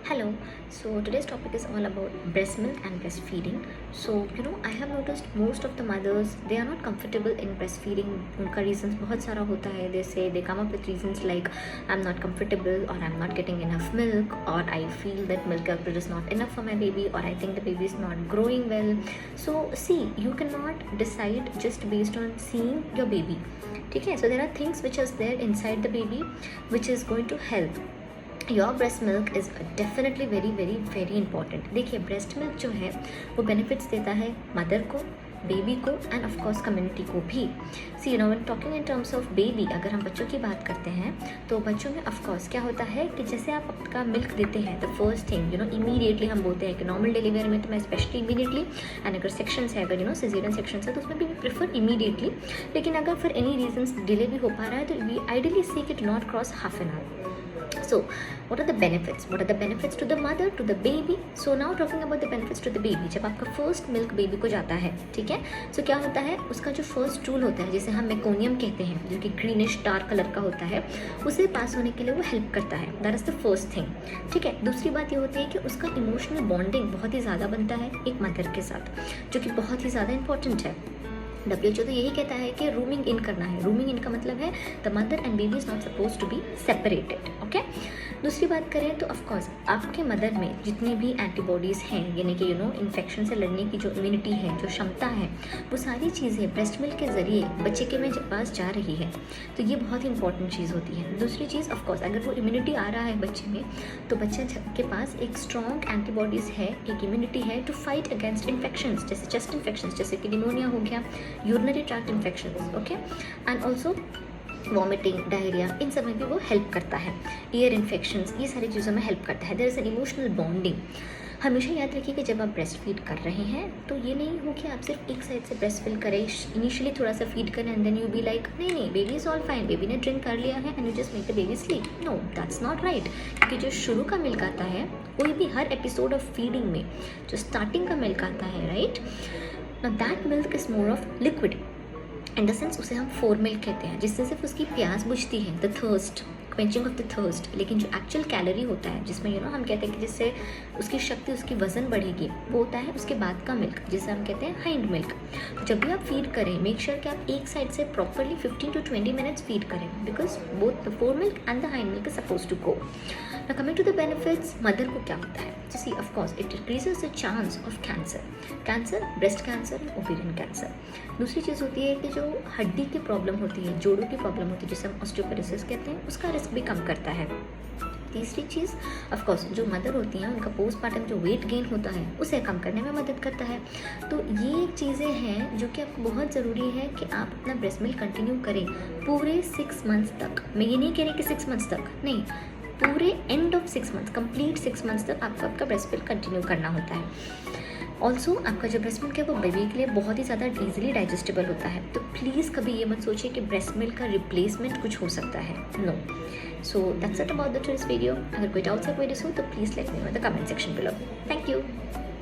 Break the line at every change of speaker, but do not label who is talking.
Hello, so today's topic is all about breast milk and breastfeeding. So, I have noticed most of the mothers they are not comfortable in breastfeeding. उनका reasons बहुत सारा होता है. They come up with reasons like I'm not comfortable, or I'm not getting enough milk, or I feel that milk output is not enough for my baby, or I think the baby is not growing well. So see, you cannot decide just based on seeing your baby. Okay, so there are things which is there inside the baby which is going to help. Your breast milk is definitely very very very important. देखिए, breast milk जो है वो benefits देता है mother को, baby को end of course community को भी. See when talking in terms of baby, अगर हम बच्चों की बात करते हैं तो बच्चों में ऑफ कोर्स क्या होता है कि जैसे आप आपका मिल्क देते हैं द फर्स्ट थिंग इमीडिएटली हम बोलते हैं कि नॉर्मल डिलीवरी में तो मैं स्पेशली इमीडिएटली, एंड अगर सेक्शंस है, अगर सिजेरियन सेक्शंस है तो उसमें भी प्रेफर इमीडिएटली. लेकिन अगर फॉर एनी रीजंस डिले भी हो पा रहा है तो we ideally seek it not cross half an hour. So, what are the benefits? What are the benefits to the mother, to the baby? So now talking about the benefits to the baby. जब आपका first milk baby को जाता है, ठीक है, so क्या होता है, उसका जो फर्स्ट स्टूल होता है जिसे हम मेकोनियम कहते हैं, जो कि ग्रीनिश डार्क कलर का होता है, उसे पास होने के लिए वो हेल्प करता है. That is the first thing. ठीक है. दूसरी बात ये होती है कि उसका इमोशनल बॉन्डिंग बहुत ही ज़्यादा बनता है एक मदर के साथ, जो कि बहुत ही ज़्यादा इंपॉर्टेंट है. WHO तो यही कहता है कि रूमिंग इन करना है. रूमिंग इन का मतलब है the mother and baby is not suppose to be separated. Okay. दूसरी बात करें तो ऑफकोर्स आपके मदर में जितनी भी एंटीबॉडीज़ हैं, यानी कि इन्फेक्शन से लड़ने की जो इम्यूनिटी है, जो क्षमता है, वो सारी चीज़ें ब्रेस्ट मिल्क के ज़रिए बच्चे के में पास जा रही है. तो ये बहुत ही इंपॉर्टेंट चीज़ होती है. दूसरी चीज़ ऑफकोर्स अगर वो इम्यूनिटी आ रहा है बच्चे में तो बच्चे के पास एक स्ट्रॉन्ग एंटीबॉडीज़ है, एक इम्यूनिटी है टू फाइट अगेंस्ट इन्फेक्शन, जैसे चेस्ट इन्फेक्शन, जैसे कि निमोनिया हो गया, urinary tract infection. Okay. And also vomiting, diarrhoea, इन सब में भी वो हेल्प करता है. ईयर इन्फेक्शंस, ये सारी चीज़ों में हेल्प करता है. There is an emotional bonding. हमेशा याद रखिए कि जब आप ब्रेस्ट फीड कर रहे हैं तो ये नहीं हो कि आप सिर्फ एक साइड से ब्रेस्ट फीड करें, इनिशियली थोड़ा सा फीड करें and then you be like नहीं baby is all fine, baby ने ड्रिंक कर लिया है and you just make the baby sleep. No, that's not right. क्योंकि जो शुरू का मिल्क आता है, कोई भी हर एपिसोड ऑफ फीडिंग में जो स्टार्टिंग का मिल्क आता है, right, now that milk is more of liquid. In the sense उसे हम फोर मिल्क कहते हैं, जिससे सिर्फ उसकी प्यास बुझती है, the thirst, quenching of the thirst. लेकिन जो एक्चुअल कैलोरी होता है, जिसमें हम कहते हैं कि जिससे उसकी शक्ति, उसकी वजन बढ़ेगी, वो होता है उसके बाद का मिल्क, जिसे हम कहते हैं हाइंड मिल्क. तो जब भी आप फीड करें, मेक श्योर कि आप एक साइड से प्रॉपरली 15 to 20 मिनट्स फीड करें, because both the fore milk and the hind milk is suppose to go. Now coming to the benefits, mother को क्या होता है? So see, of course, it increases the chance of cancer, breast cancer, ovarian cancer. दूसरी चीज़ होती है कि जो हड्डी की प्रॉब्लम होती है, जोड़ों की प्रॉब्लम होती है, जिसे हम ऑस्टियोपोरोसिस कहते हैं, उसका रिस्क भी कम करता है. तीसरी चीज़ ऑफकोर्स जो मदर होती हैं उनका पोस्टमार्टम जो वेट गेन होता है उसे कम करने में मदद करता है. तो ये चीज़ें हैं जो कि आपको बहुत ज़रूरी है कि आप अपना ब्रेस्ट मिल्क कंटिन्यू करें पूरे 6 मंथ्स तक. मैं ये नहीं कह रही कि 6 मंथ्स तक नहीं, पूरे end of 6 months, complete 6 months तक आपको आपका ब्रेस्ट मिल्क कंटिन्यू करना होता है. ऑल्सो आपका जो ब्रेस्ट मिल्क है वो बेबी के लिए बहुत ही ज़्यादा ईजिली डाइजेस्टेबल होता है. तो प्लीज़ कभी ये मत सोचिए कि ब्रेस्ट मिल्क का रिप्लेसमेंट कुछ हो सकता है. No. So that's it about the today's video. अगर कोई डाउट्स या क्वेरीज हो तो please let me know in the comment section below. Thank you.